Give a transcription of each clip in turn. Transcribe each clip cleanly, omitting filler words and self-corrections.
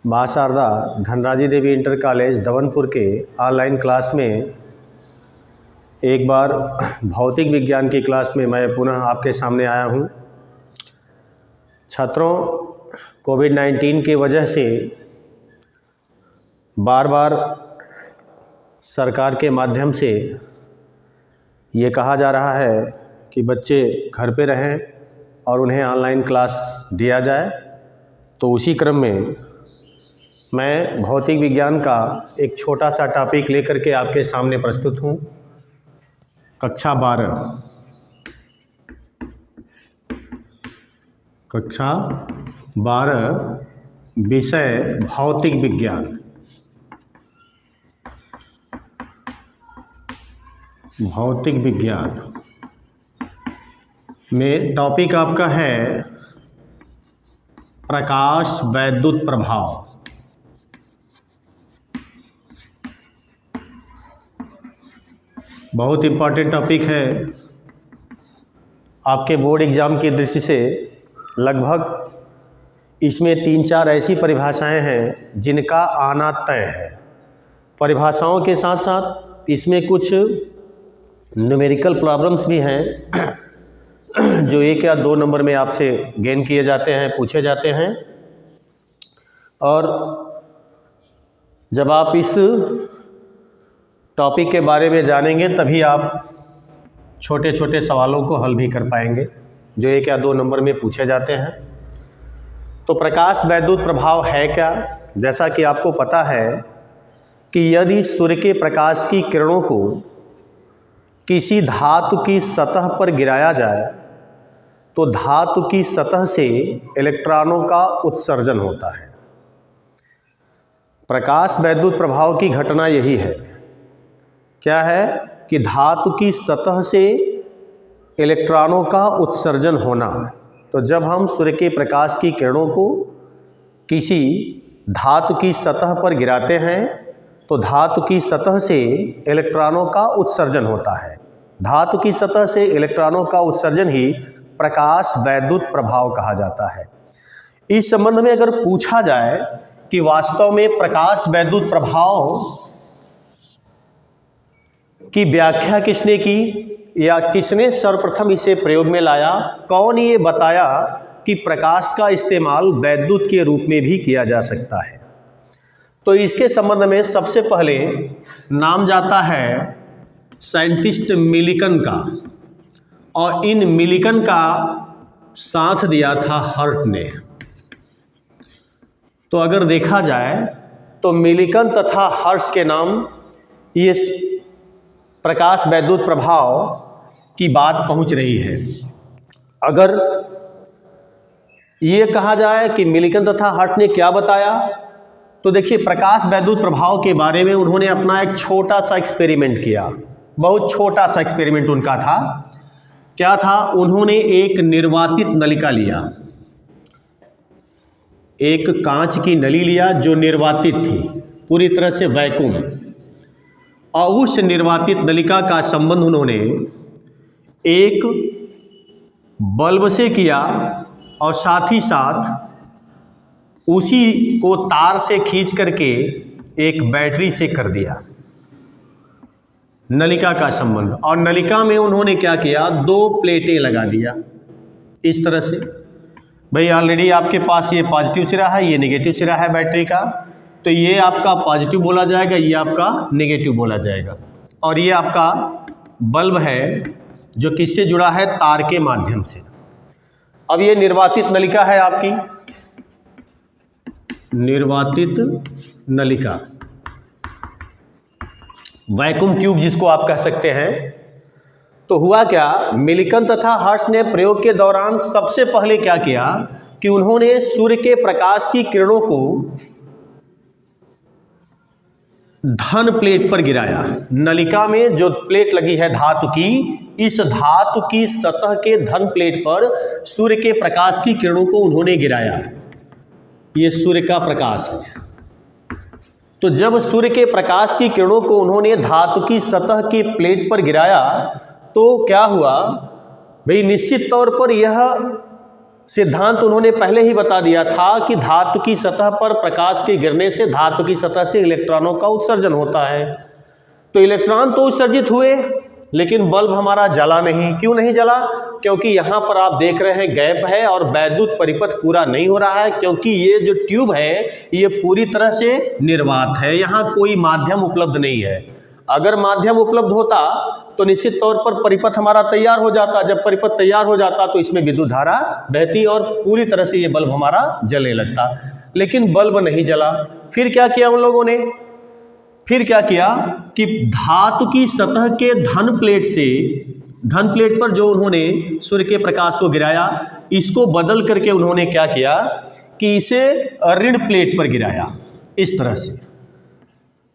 माँ शारदा धनराजी देवी inter college दवनपुर के online class में एक बार भौतिक विज्ञान की क्लास में मैं पुनः आपके सामने आया हूँ। छात्रों, कोविड-19 की वजह से बार बार सरकार के माध्यम से ये कहा जा रहा है कि बच्चे घर पे रहें और उन्हें ऑनलाइन क्लास दिया जाए। तो उसी क्रम में मैं भौतिक विज्ञान का एक छोटा सा टॉपिक लेकर के आपके सामने प्रस्तुत हूँ। कक्षा 12 विषय भौतिक विज्ञान। भौतिक विज्ञान में टॉपिक आपका है प्रकाश वैद्युत प्रभाव। बहुत इम्पॉर्टेंट टॉपिक है। आपके बोर्ड एग्ज़ाम की दृष्टि से लगभग इसमें 3-4 ऐसी परिभाषाएं हैं जिनका आना तय है। परिभाषाओं के साथ साथ इसमें कुछ न्यूमेरिकल प्रॉब्लम्स भी हैं जो 1 या 2 नंबर में आपसे गेन किए जाते हैं, पूछे जाते हैं। और जब आप इस टॉपिक के बारे में जानेंगे तभी आप छोटे छोटे सवालों को हल भी कर पाएंगे जो 1 या 2 नंबर में पूछे जाते हैं। तो प्रकाश वैद्युत प्रभाव है क्या? जैसा कि आपको पता है कि यदि सूर्य के प्रकाश की किरणों को किसी धातु की सतह पर गिराया जाए तो धातु की सतह से इलेक्ट्रॉनों का उत्सर्जन होता है। प्रकाश वैद्युत प्रभाव की घटना यही है। क्या है कि धातु की सतह से इलेक्ट्रॉनों का उत्सर्जन होना। तो जब हम सूर्य के प्रकाश की किरणों को किसी धातु की सतह पर गिराते हैं तो धातु की सतह से इलेक्ट्रॉनों का उत्सर्जन होता है। धातु की सतह से इलेक्ट्रॉनों का उत्सर्जन ही प्रकाश वैद्युत प्रभाव कहा जाता है। इस संबंध में अगर पूछा जाए कि वास्तव में प्रकाश वैद्युत प्रभाव की व्याख्या किसने की या किसने सर्वप्रथम इसे प्रयोग में लाया, कौन ये बताया कि प्रकाश का इस्तेमाल वैद्युत के रूप में भी किया जा सकता है, तो इसके संबंध में सबसे पहले नाम जाता है साइंटिस्ट मिलिकन का। और इन मिलिकन का साथ दिया था हर्ट ने। तो अगर देखा जाए तो मिलिकन तथा हर्ट्स के नाम ये प्रकाश वैद्युत प्रभाव की बात पहुंच रही है। अगर ये कहा जाए कि मिलिकन तथा हर्ट ने क्या बताया, तो देखिए प्रकाश वैद्युत प्रभाव के बारे में उन्होंने अपना एक छोटा सा एक्सपेरिमेंट किया। बहुत छोटा सा एक्सपेरिमेंट उनका था। क्या था? उन्होंने एक निर्वातित नलिका लिया, एक कांच की नली लिया जो निर्वातित थी, पूरी तरह से वैक्यूम। और उस निर्वातित नलिका का संबंध उन्होंने एक बल्ब से किया और साथ ही साथ उसी को तार से खींच करके एक बैटरी से कर दिया, नलिका का संबंध। और नलिका में उन्होंने क्या किया, 2 प्लेटें लगा दिया इस तरह से। भाई ऑलरेडी आपके पास ये पॉजिटिव सिरा है, ये नेगेटिव सिरा है बैटरी का, तो ये आपका पॉजिटिव बोला जाएगा, ये आपका नेगेटिव बोला जाएगा। और ये आपका बल्ब है जो किससे जुड़ा है, तार के माध्यम से। अब ये निर्वातित नलिका है आपकी, निर्वातित नलिका, वैक्यूम ट्यूब जिसको आप कह सकते हैं। तो हुआ क्या, मिलिकन तथा हर्ट्स ने प्रयोग के दौरान सबसे पहले क्या किया कि उन्होंने सूर्य के प्रकाश की किरणों को धन प्लेट पर गिराया। नलिका में जो प्लेट लगी है धातु की, इस धातु की सतह के धन प्लेट पर सूर्य के प्रकाश की किरणों को उन्होंने गिराया। ये सूर्य का प्रकाश है। तो जब सूर्य के प्रकाश की किरणों को उन्होंने धातु की सतह की प्लेट पर गिराया तो क्या हुआ भाई, निश्चित तौर पर यह सिद्धांत उन्होंने पहले ही बता दिया था कि धातु की सतह पर प्रकाश के गिरने से धातु की सतह से इलेक्ट्रॉनों का उत्सर्जन होता है। तो इलेक्ट्रॉन तो उत्सर्जित हुए, लेकिन बल्ब हमारा जला नहीं। क्यों नहीं जला? क्योंकि यहाँ पर आप देख रहे हैं गैप है और वैद्युत परिपथ पूरा नहीं हो रहा है, क्योंकि ये जो ट्यूब है ये पूरी तरह से निर्वात है, यहाँ कोई माध्यम उपलब्ध नहीं है। अगर माध्यम उपलब्ध होता तो निश्चित तौर पर परिपथ हमारा तैयार हो जाता। जब परिपथ तैयार हो जाता तो इसमें विद्युत धारा बहती और पूरी तरह से ये बल्ब हमारा जलने लगता, लेकिन बल्ब नहीं जला। फिर क्या किया उन लोगों ने? फिर क्या किया कि धातु की सतह के धन प्लेट पर जो उन्होंने सूर्य के प्रकाश को गिराया, इसको बदल करके उन्होंने क्या किया कि इसे ऋण प्लेट पर गिराया। इस तरह से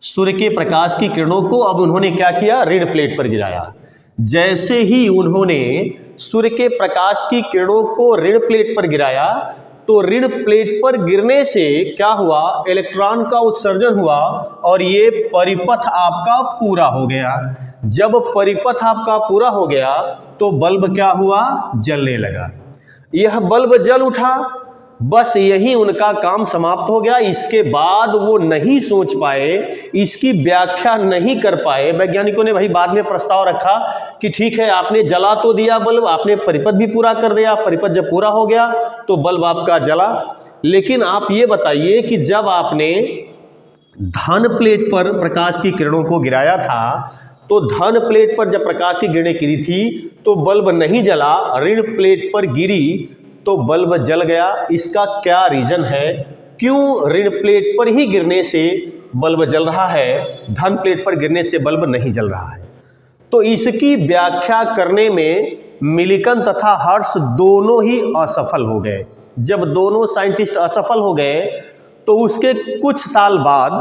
सूर्य के प्रकाश की किरणों को अब उन्होंने क्या किया? ऋण प्लेट पर गिराया। जैसे ही उन्होंने सूर्य के प्रकाश की किरणों को ऋण प्लेट पर गिराया तो ऋण प्लेट पर गिरने से क्या हुआ? इलेक्ट्रॉन का उत्सर्जन हुआ और ये परिपथ आपका पूरा हो गया। जब परिपथ आपका पूरा हो गया तो बल्ब क्या हुआ? जलने लगा। यह बल्ब जल उठा, बस यही उनका काम समाप्त हो गया। इसके बाद वो नहीं सोच पाए, इसकी व्याख्या नहीं कर पाए। वैज्ञानिकों ने भाई बाद में प्रस्ताव रखा कि ठीक है, आपने जला तो दिया बल्ब, आपने परिपथ भी पूरा कर दिया, परिपथ जब पूरा हो गया तो बल्ब आपका जला, लेकिन आप ये बताइए कि जब आपने धन प्लेट पर प्रकाश की किरणों को गिराया था तो धन प्लेट पर जब प्रकाश की किरणें गिरी थी तो बल्ब नहीं जला, ऋण प्लेट पर गिरी तो बल्ब जल गया। इसका क्या रीजन है? क्यों ऋण प्लेट पर ही गिरने से बल्ब जल रहा है, धन प्लेट पर गिरने से बल्ब नहीं जल रहा है? तो इसकी व्याख्या करने में मिल्टन तथा हर्ट्ज दोनों ही असफल हो गए। जब दोनों साइंटिस्ट असफल हो गए तो उसके कुछ साल बाद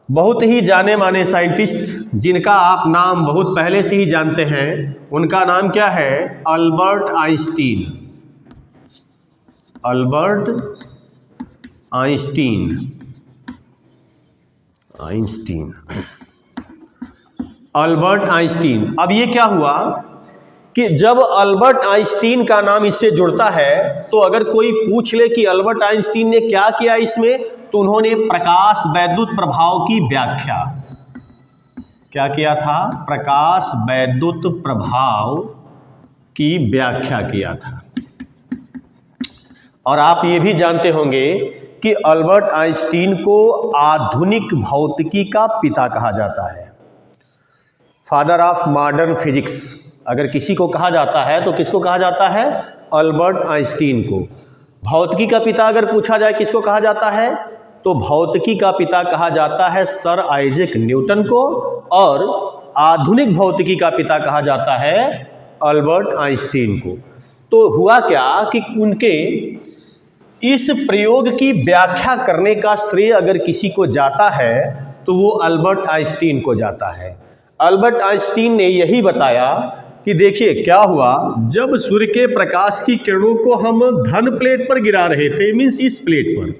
बहुत ही जाने माने साइंटिस्ट, जिनका आप नाम बहुत पहले से ही जानते हैं, उनका नाम क्या है? Albert Einstein. Albert Einstein. Albert Einstein. अब ये क्या हुआ कि जब अल्बर्ट आइंस्टीन का नाम इससे जुड़ता है तो अगर कोई पूछ ले कि अल्बर्ट आइंस्टीन ने क्या किया इसमें, तो उन्होंने प्रकाश वैद्युत प्रभाव की व्याख्या, क्या किया था? प्रकाश वैद्युत प्रभाव की व्याख्या किया था। और आप ये भी जानते होंगे कि अल्बर्ट आइंस्टीन को आधुनिक भौतिकी का पिता कहा जाता है, फादर ऑफ मॉडर्न फिजिक्स। अगर किसी को कहा जाता है तो किसको कहा जाता है? अल्बर्ट आइंस्टीन को। भौतिकी का पिता अगर पूछा जाए किसको कहा जाता है, तो भौतिकी का पिता कहा जाता है सर आइजैक न्यूटन को, और आधुनिक भौतिकी का पिता कहा जाता है अल्बर्ट आइंस्टीन को। तो हुआ क्या कि उनके इस प्रयोग की व्याख्या करने का श्रेय अगर किसी को जाता है तो वो अल्बर्ट आइंस्टीन को जाता है। अल्बर्ट आइंस्टीन ने यही बताया कि देखिए क्या हुआ, जब सूर्य के प्रकाश की किरणों को हम धन प्लेट पर गिरा रहे थे, मीन्स इस प्लेट पर,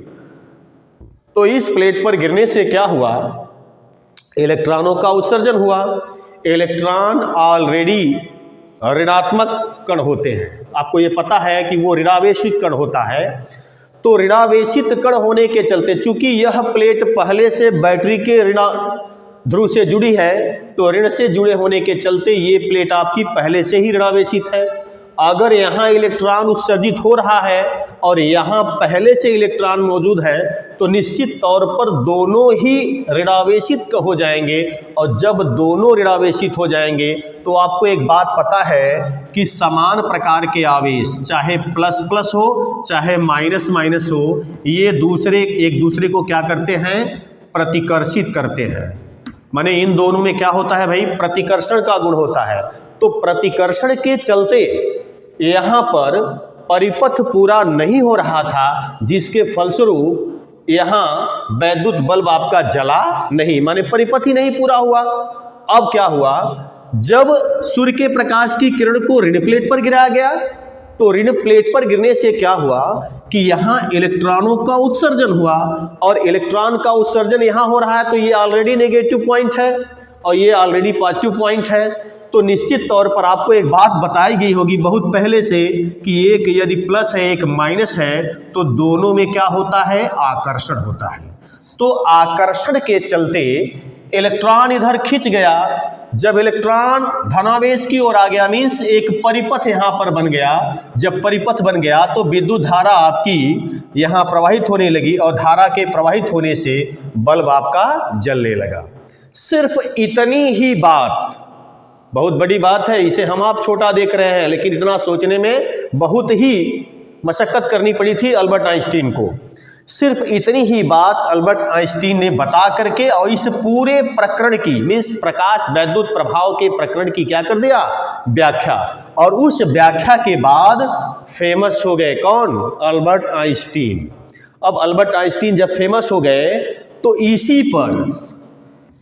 तो इस प्लेट पर गिरने से क्या हुआ? इलेक्ट्रॉनों का उत्सर्जन हुआ। इलेक्ट्रॉन ऑलरेडी ऋणात्मक कण होते हैं, आपको ये पता है कि वो ऋणावेशित कण होता है। तो ऋणावेशित कण होने के चलते, चूंकि यह प्लेट पहले से बैटरी के ऋण ध्रुव से जुड़ी है, तो ऋण से जुड़े होने के चलते ये प्लेट आपकी पहले से ही ऋणावेशित है। अगर यहाँ इलेक्ट्रॉन उत्सर्जित हो रहा है और यहाँ पहले से इलेक्ट्रॉन मौजूद है तो निश्चित तौर पर दोनों ही ऋणावेशित हो जाएंगे। और जब दोनों ऋणावेशित हो जाएंगे तो आपको एक बात पता है कि समान प्रकार के आवेश, चाहे प्लस प्लस हो चाहे माइनस माइनस हो, ये एक दूसरे को क्या करते हैं? प्रतिकर्षित करते हैं। माने इन दोनों में क्या होता है भाई? प्रतिकर्षण का गुण होता है। तो प्रतिकर्षण के चलते यहाँ पर परिपथ पूरा नहीं हो रहा था, जिसके फलस्वरूप यहाँ वैद्युत बल्ब आपका जला नहीं, माने परिपथ ही नहीं पूरा हुआ। अब क्या हुआ? जब सूर्य के प्रकाश की किरण को ऋण प्लेट पर गिराया गया तो ऋण प्लेट पर गिरने से क्या हुआ कि यहाँ इलेक्ट्रॉनों का उत्सर्जन हुआ, और इलेक्ट्रॉन का उत्सर्जन यहाँ हो रहा है तो ये ऑलरेडी नेगेटिव पॉइंट है और ये ऑलरेडी पॉजिटिव पॉइंट है। तो निश्चित तौर पर आपको एक बात बताई गई होगी बहुत पहले से कि एक यदि प्लस है एक माइनस है तो दोनों में क्या होता है, आकर्षण होता है। तो आकर्षण के चलते इलेक्ट्रॉन इधर खिंच गया, जब इलेक्ट्रॉन धनावेश की ओर आ गया मीन्स एक परिपथ यहाँ पर बन गया, जब परिपथ बन गया तो विद्युत धारा आपकी यहाँ प्रवाहित होने लगी और धारा के प्रवाहित होने से बल्ब आपका जलने लगा। सिर्फ इतनी ही बात, बहुत बड़ी बात है, इसे हम आप छोटा देख रहे हैं, लेकिन इतना सोचने में बहुत ही मशक्कत करनी पड़ी थी अल्बर्ट आइंस्टीन को। सिर्फ इतनी ही बात अल्बर्ट आइंस्टीन ने बता करके और इस पूरे प्रकरण की मीन्स प्रकाश वैद्युत प्रभाव के प्रकरण की क्या कर दिया, व्याख्या। और उस व्याख्या के बाद फेमस हो गए कौन, अल्बर्ट आइंस्टीन। अब अल्बर्ट आइंस्टीन जब फेमस हो गए तो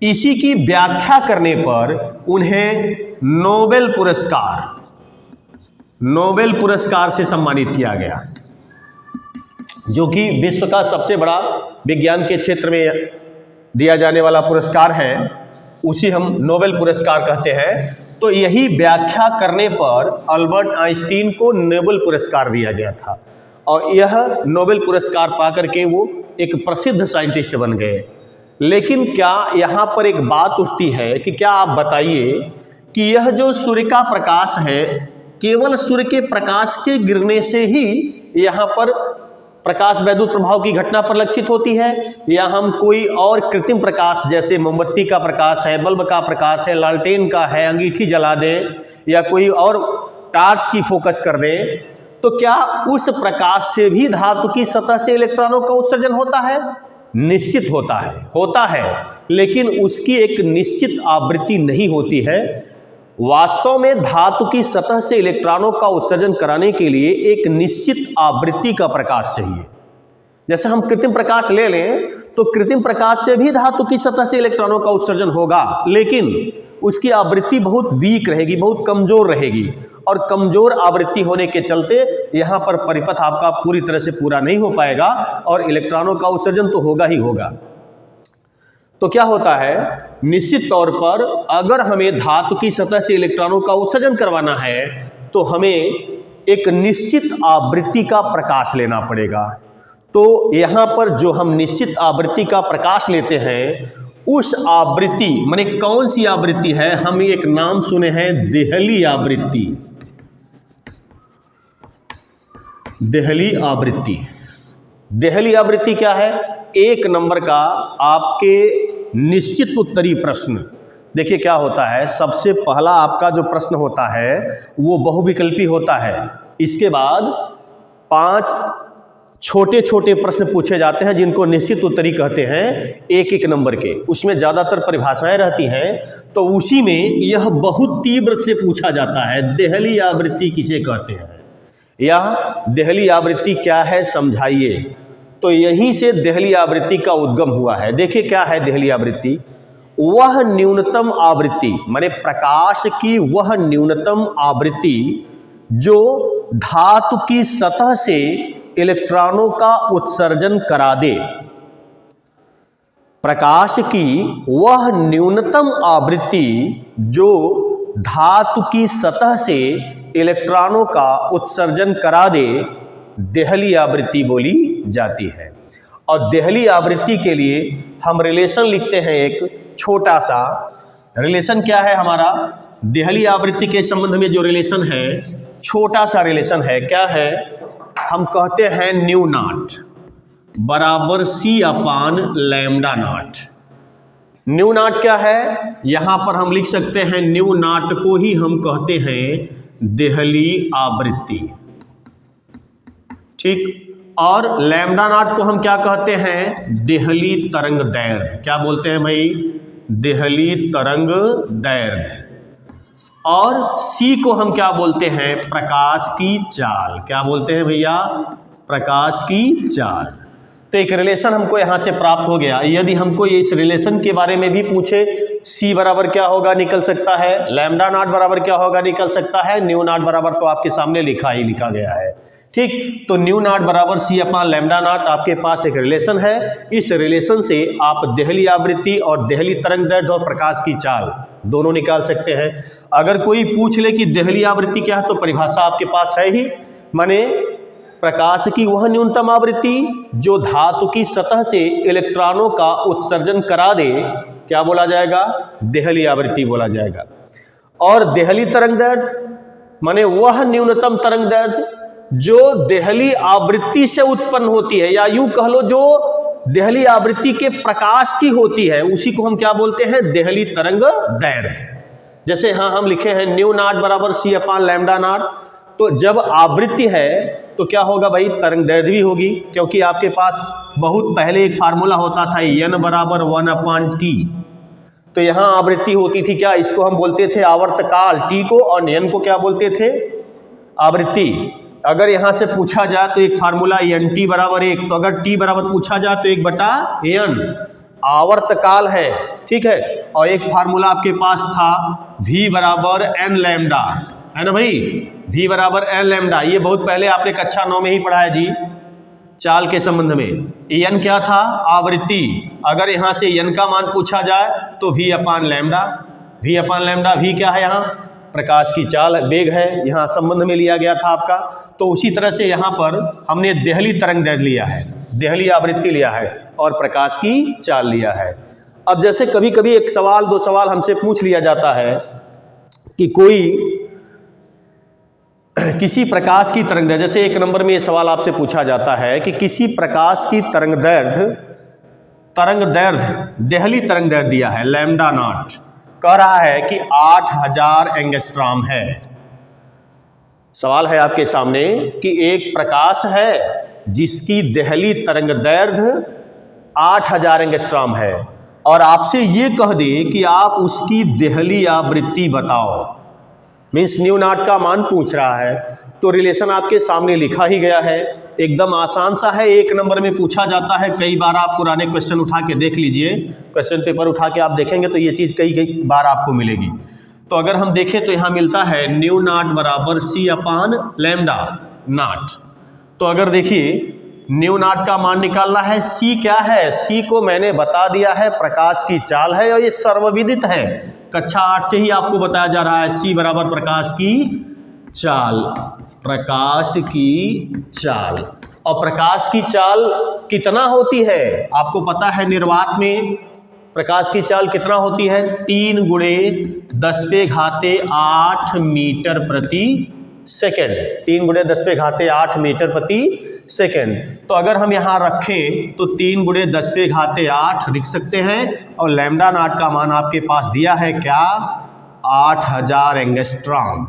इसी की व्याख्या करने पर उन्हें नोबेल पुरस्कार से सम्मानित किया गया, जो कि विश्व का सबसे बड़ा विज्ञान के क्षेत्र में दिया जाने वाला पुरस्कार है, उसी हम नोबेल पुरस्कार कहते हैं। तो यही व्याख्या करने पर अल्बर्ट आइंस्टीन को नोबेल पुरस्कार दिया गया था और यह नोबेल पुरस्कार पाकर के वो एक प्रसिद्ध साइंटिस्ट बन गए। लेकिन क्या यहाँ पर एक बात उठती है कि क्या आप बताइए कि यह जो सूर्य का प्रकाश है, केवल सूर्य के प्रकाश के गिरने से ही यहाँ पर प्रकाश वैद्युत प्रभाव की घटना परिलक्षित होती है, या हम कोई और कृत्रिम प्रकाश जैसे मोमबत्ती का प्रकाश है, बल्ब का प्रकाश है, लालटेन का है, अंगीठी जला दें या कोई और टार्च की फोकस कर दें, तो क्या उस प्रकाश से भी धातु की सतह से इलेक्ट्रॉनों का उत्सर्जन होता है? निश्चित होता है, लेकिन उसकी एक निश्चित आवृत्ति नहीं होती है। वास्तव में धातु की सतह से इलेक्ट्रॉनों का उत्सर्जन कराने के लिए एक निश्चित आवृत्ति का प्रकाश चाहिए। जैसे हम कृत्रिम प्रकाश ले लें तो कृत्रिम प्रकाश से भी धातु की सतह से इलेक्ट्रॉनों का उत्सर्जन होगा, लेकिन उसकी आवृत्ति बहुत वीक रहेगी, बहुत कमजोर रहेगी, और कमजोर आवृत्ति होने के चलते यहाँ पर परिपथ आपका पूरी तरह से पूरा नहीं हो पाएगा और इलेक्ट्रॉनों का उत्सर्जन तो होगा ही होगा। तो क्या होता है, निश्चित तौर पर अगर हमें धातु की सतह से इलेक्ट्रॉनों का उत्सर्जन करवाना है तो हमें एक निश्चित आवृत्ति का प्रकाश लेना पड़ेगा। तो यहाँ पर जो हम निश्चित आवृत्ति का प्रकाश लेते हैं, उस आवृत्ति माने कौन सी आवृत्ति है, हम एक नाम सुने हैं देहली आवृत्ति। देहली आवृत्ति क्या है? एक नंबर का आपके निश्चित उत्तरी प्रश्न। देखिए क्या होता है, सबसे पहला आपका जो प्रश्न होता है वो बहुविकल्पी होता है, इसके बाद 5 छोटे छोटे प्रश्न पूछे जाते हैं जिनको निश्चित उत्तरी कहते हैं, एक एक नंबर के। उसमें ज़्यादातर परिभाषाएं रहती हैं, तो उसी में यह बहुत तीव्र से पूछा जाता है देहली आवृत्ति किसे कहते हैं, या देहली आवृत्ति क्या है समझाइए। तो यहीं से देहली आवृत्ति का उद्गम हुआ है। देखिए क्या है देहली आवृत्ति, वह न्यूनतम आवृत्ति माने प्रकाश की वह न्यूनतम आवृत्ति जो धातु की सतह से इलेक्ट्रॉनों का उत्सर्जन करा दे। प्रकाश की वह न्यूनतम आवृत्ति जो धातु की सतह से इलेक्ट्रॉनों का उत्सर्जन करा दे, देहली आवृत्ति बोली जाती है। और देहली आवृत्ति के लिए हम रिलेशन लिखते हैं, एक छोटा सा रिलेशन। क्या है हमारा देहली आवृत्ति के संबंध में जो रिलेशन है, छोटा सा रिलेशन है। क्या है, हम कहते हैं न्यू नॉट बराबर C upon lambda naught. New not क्या है, यहां पर हम लिख सकते हैं न्यू नॉट को ही हम कहते हैं देहली आवृत्ति, ठीक। और लैम्डा नॉट को हम क्या कहते हैं, देहली तरंग दैर्घ्य। क्या बोलते हैं भाई, देहली तरंग दैर्घ्य। और C को हम क्या बोलते हैं, प्रकाश की चाल। क्या बोलते हैं भैया, प्रकाश की चाल। तो एक रिलेशन हमको यहाँ से प्राप्त हो गया। यदि हमको इस रिलेशन के बारे में भी पूछे, C बराबर क्या होगा निकल सकता है, लैम्डा नॉट बराबर क्या होगा निकल सकता है, न्यू नॉट बराबर तो आपके सामने लिखा गया है, ठीक। तो न्यू नॉट बराबर C अपान लैम्डा नॉट आपके पास एक रिलेशन है। इस रिलेशन से आप देहली आवृत्ति और देहली तरंग दैर्घ्य और प्रकाश की चाल दोनों निकाल सकते हैं। अगर कोई पूछ ले कि देहली आवृत्ति क्या है तो परिभाषा आपके पास है ही, माने प्रकाश की वह न्यूनतम आवृत्ति जो धातु की सतह से इलेक्ट्रॉनों का उत्सर्जन करा दे, क्या बोला जाएगा? देहली आवृत्ति बोला जाएगा। और देहली तरंगदैर्घ्य माने वह न्यूनतम तरंगदैर्घ्य जो देहली आवृत्ति से उत्पन्न होती है, या यूं कह लो जो देहली आवृत्ति के प्रकाश की होती है, उसी को हम क्या बोलते हैं? देहली तरंगदैर्घ्य। जैसे यहाँ हम लिखे हैं न्यू नॉट बराबर सी अपान लैम्डा नॉट, तो जब आवृत्ति है तो क्या होगा भाई? तरंगदैर्घ्य भी होगी, क्योंकि आपके पास बहुत पहले एक फार्मूला होता था n बराबर 1/t। तो यहाँ आवृत्ति होती थी क्या? इसको हम बोलते थे आवर्तकाल t को, और n को क्या बोलते थे? आवृत्ति। अगर यहाँ से पूछा जाए तो एक फार्मूला nt बराबर 1, तो अगर t बराबर पूछा जाए तो 1/n आवर्तकाल है, ठीक है। और एक फार्मूला आपके पास था v बराबर n लैम्डा, है ना भाई? v बराबर n लैम्डा, ये बहुत पहले आपने कक्षा 9 में ही पढ़ा है जी, चाल के संबंध में। n क्या था? आवृत्ति। अगर यहाँ से n का मान पूछा जाए तो v अपान लैम्डा, v क्या है? यहाँ प्रकाश की चाल, वेग है, यहाँ संबंध में लिया गया था आपका। तो उसी तरह से यहाँ पर हमने देहली तरंगदैर्घ्य लिया है, देहली आवृत्ति लिया है, और प्रकाश की चाल लिया है। अब जैसे कभी कभी एक सवाल दो सवाल हमसे पूछ लिया जाता है कि कोई किसी प्रकाश की तरंगदैर्घ्य, जैसे एक नंबर में ये सवाल आपसे पूछा जाता है कि किसी प्रकाश की तरंगदैर्घ्य देहली तरंगदैर्घ्य दिया है लैम्डा नॉट, कह रहा है कि 8000 एंगस्ट्रॉम है। सवाल है आपके सामने कि एक प्रकाश है जिसकी देहली तरंगदैर्घ्य 8000 एंगस्ट्रॉम है, और आपसे ये कह दे कि आप उसकी देहली आवृत्ति बताओ, मीन्स न्यू नॉट का मान पूछ रहा है। तो रिलेशन आपके सामने लिखा ही गया है, एकदम आसान सा है, एक नंबर में पूछा जाता है। कई बार आप पुराने क्वेश्चन उठा के देख लीजिए, क्वेश्चन पेपर उठा के आप देखेंगे तो ये चीज़ कई बार आपको मिलेगी। तो अगर हम देखें तो यहाँ मिलता है न्यू नॉट बराबर सी अपान लैम्डा नॉट। तो अगर देखिए न्यू नॉट का मान निकालना है, सी क्या है? सी को मैंने बता दिया है, प्रकाश की चाल है, और ये सर्वविदित है, कक्षा 8 से ही आपको बताया जा रहा है। सी बराबर प्रकाश की चाल, प्रकाश की चाल। और प्रकाश की चाल कितना होती है आपको पता है? निर्वात में प्रकाश की चाल कितना होती है? 3 × 10⁸ मीटर प्रति सेकेंड, 3 × 10⁸ मीटर प्रति सेकेंड। तो अगर हम यहाँ रखें तो 3 × 10⁸ लिख सकते हैं, और लैम्डा नॉट का मान आपके पास दिया है क्या? 8000 एंगस्ट्रॉम।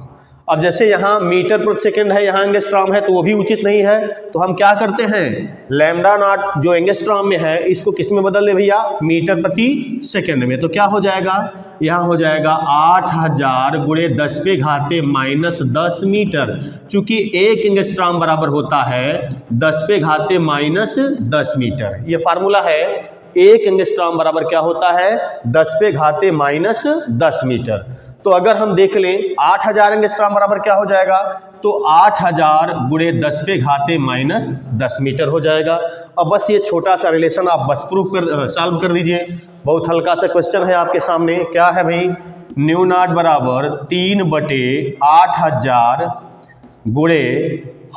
अब जैसे यहाँ मीटर प्रति सेकेंड है, यहाँ एंगस्ट्रॉम है, तो वो भी उचित नहीं है। तो हम क्या करते हैं? लैम्डा नॉट जो एंगस्ट्रॉम में है इसको किस में बदल ले भैया? मीटर प्रति सेकेंड में। तो क्या हो जाएगा? यहाँ हो जाएगा 8000 × 10⁻⁻10 मीटर। चूंकि एक एंगस्ट्रॉम बराबर होता है 10⁻⁻10 मीटर, ये फार्मूला है। एक एंगस्ट्रॉम बराबर क्या होता है? 10⁻⁻10 मीटर। तो अगर हम देख लें 8000 एंगस्ट्रॉम बराबर क्या हो जाएगा? तो 8000 × 10⁻⁻10 मीटर हो जाएगा। अब बस ये छोटा सा रिलेशन आप बस प्रूफ कर सॉल्व कर दीजिए। बहुत हल्का सा क्वेश्चन है आपके सामने। क्या है भाई? न्यू नॉट बराबर 3/8000 गुणे,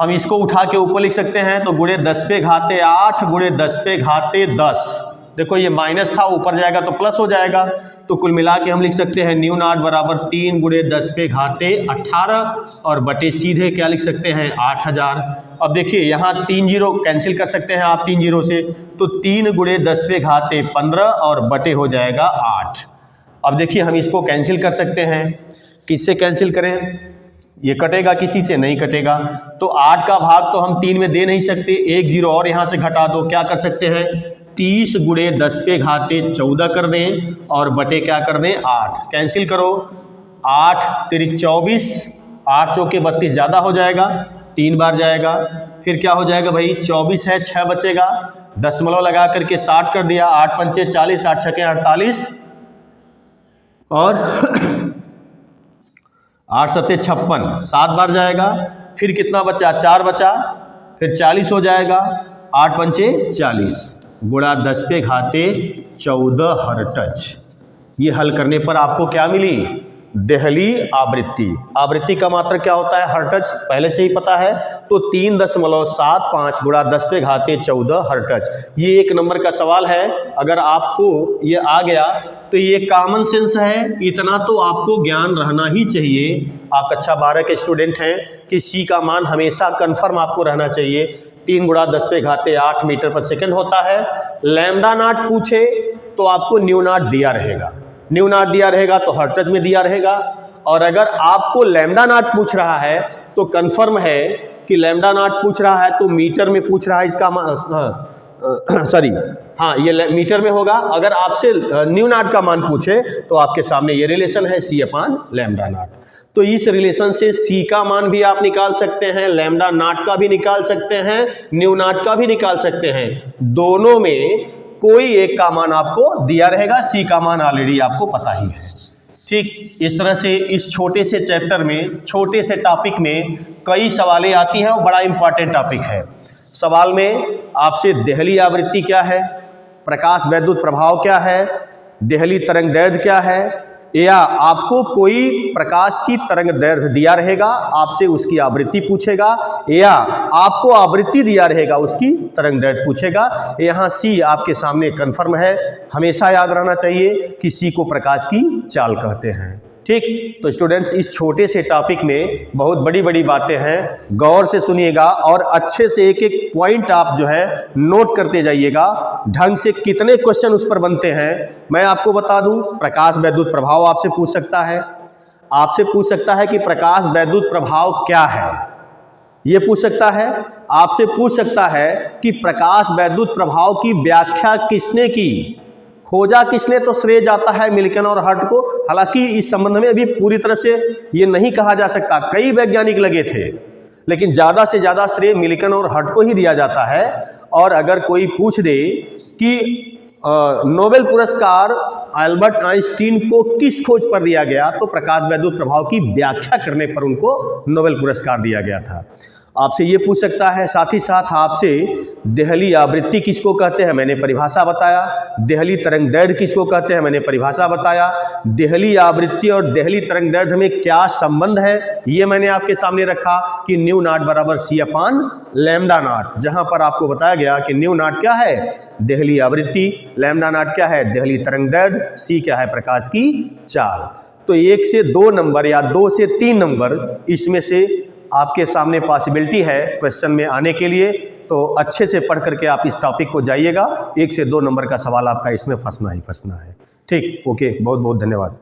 हम इसको उठा के ऊपर लिख सकते हैं तो गुणे 10⁸ गुणे 10⁻10। देखो ये माइनस था, ऊपर जाएगा तो प्लस हो जाएगा। तो कुल मिला के हम लिख सकते हैं न्यू नॉट बराबर 3 × 10⁻18 और बटे सीधे क्या लिख सकते हैं? 8000। अब देखिए यहाँ 3 जीरो कैंसिल कर सकते हैं आप 3 जीरो से, तो 3 × 10⁻15 और बटे हो जाएगा 8। अब देखिए हम इसको कैंसिल कर सकते हैं, किससे कैंसिल करें? ये कटेगा, किसी से नहीं कटेगा। तो 8 का भाग तो हम 3 में दे नहीं सकते, 1 जीरो और यहाँ से घटा दो। क्या कर सकते हैं? 30 × 10⁻14 कर दें और बटे क्या कर दें? 8। कैंसिल करो, 8 तिरिक 24, 8 चौके 32 ज़्यादा हो जाएगा, 3 बार जाएगा। फिर क्या हो जाएगा भाई? 24 है, 6 बचेगा, दशमलव लगा करके 60 कर दिया, 8 पंचे 40, 8 छके 48 और 8 सत्ते 56, 7 बार जाएगा। फिर कितना बचा? 4 बचा, फिर 40 हो जाएगा, 8 पंचे 40 गुणा 10⁻14 हर्ट्ज। ये हल करने पर आपको क्या मिली? देहली आवृत्ति। आवृत्ति का मात्रक क्या होता है? हर्ट्ज, पहले से ही पता है। तो 3.75 गुणा 10⁻14 हर्ट्ज। ये 1 नंबर का सवाल है। अगर आपको ये आ गया तो ये कॉमन सेंस है, इतना तो आपको ज्ञान रहना ही चाहिए। आप कक्षा 12 के स्टूडेंट हैं कि सी का मान हमेशा कन्फर्म आपको रहना चाहिए। 3 गुणा 10⁸ मीटर पर सेकेंड होता है। लैम्डा नॉट पूछे तो आपको न्यू नॉट दिया रहेगा, न्यू नॉट दिया रहेगा तो हर्ट्ज में दिया रहेगा। और अगर आपको लैम्डा नॉट पूछ रहा है तो कंफर्म है कि लैम्डा नॉट पूछ रहा है तो मीटर में पूछ रहा है, इसका सॉरी हाँ ये मीटर में होगा। अगर आपसे न्यू नॉट का मान पूछे तो आपके सामने ये रिलेशन है C/लैम्डा नॉट। तो इस रिलेशन से C का मान भी आप निकाल सकते हैं, लैम्डा नॉट का भी निकाल सकते हैं, न्यू नॉट का भी निकाल सकते हैं। दोनों में कोई एक का मान आपको दिया रहेगा, C का मान ऑलरेडी आपको पता ही है। ठीक इस तरह से इस छोटे से चैप्टर में, छोटे से टॉपिक में कई सवालें आती हैं और बड़ा इंपॉर्टेंट टॉपिक है। सवाल में आपसे देहली आवृत्ति क्या है, प्रकाश वैद्युत प्रभाव क्या है, देहली तरंग दैर्ध्य क्या है, या आपको कोई प्रकाश की तरंग दैर्ध्य दिया रहेगा, आपसे उसकी आवृत्ति पूछेगा, या आपको आवृत्ति दिया रहेगा, उसकी तरंग दैर्ध्य पूछेगा। यहाँ C आपके सामने कन्फर्म है। हमेशा याद रहना चाहिए कि C को प्रकाश की चाल कहते हैं। ठीक, तो स्टूडेंट्स इस छोटे से टॉपिक में बहुत बड़ी बड़ी बातें हैं, गौर से सुनिएगा और अच्छे से एक एक पॉइंट आप जो है नोट करते जाइएगा। ढंग से कितने क्वेश्चन उस पर बनते हैं मैं आपको बता दूं। प्रकाश वैद्युत प्रभाव आपसे पूछ सकता है, आपसे पूछ सकता है कि प्रकाश वैद्युत प्रभाव क्या है, ये पूछ सकता है। आपसे पूछ सकता है कि प्रकाश वैद्युत प्रभाव की व्याख्या किसने की, खोजा किसने, तो श्रेय जाता है मिल्टन और हर्ट को। हालांकि इस संबंध में अभी पूरी तरह से ये नहीं कहा जा सकता, कई वैज्ञानिक लगे थे, लेकिन ज़्यादा से ज़्यादा श्रेय मिल्टन और हर्ट को ही दिया जाता है। और अगर कोई पूछ दे कि नोबेल पुरस्कार अल्बर्ट आइंस्टीन को किस खोज पर दिया गया, तो प्रकाश वैद्युत प्रभाव की व्याख्या करने पर उनको नोबेल पुरस्कार दिया गया था। आपसे ये पूछ सकता है, साथ ही साथ आपसे देहली आवृत्ति किसको कहते हैं, मैंने परिभाषा बताया। देहली तरंग दैर्ध्य किसको कहते हैं, मैंने परिभाषा बताया। देहली आवृत्ति और देहली तरंग दैर्ध्य में क्या संबंध है, ये मैंने आपके सामने रखा कि न्यू नॉट बराबर C/लैम्डा नॉट, जहां पर आपको बताया गया कि न्यू नॉट क्या है, देहली आवृत्ति, लैम्डा नॉट क्या है, देहली तरंग दैर्ध्य, C क्या है, प्रकाश की चाल। तो 1 से 2 नंबर या 2 से 3 नंबर इसमें से आपके सामने पॉसिबिलिटी है क्वेश्चन में आने के लिए। तो अच्छे से पढ़ करके आप इस टॉपिक को जाइएगा। 1 से 2 नंबर का सवाल आपका इसमें फंसना ही फंसना है। ठीक, ओके, बहुत बहुत धन्यवाद।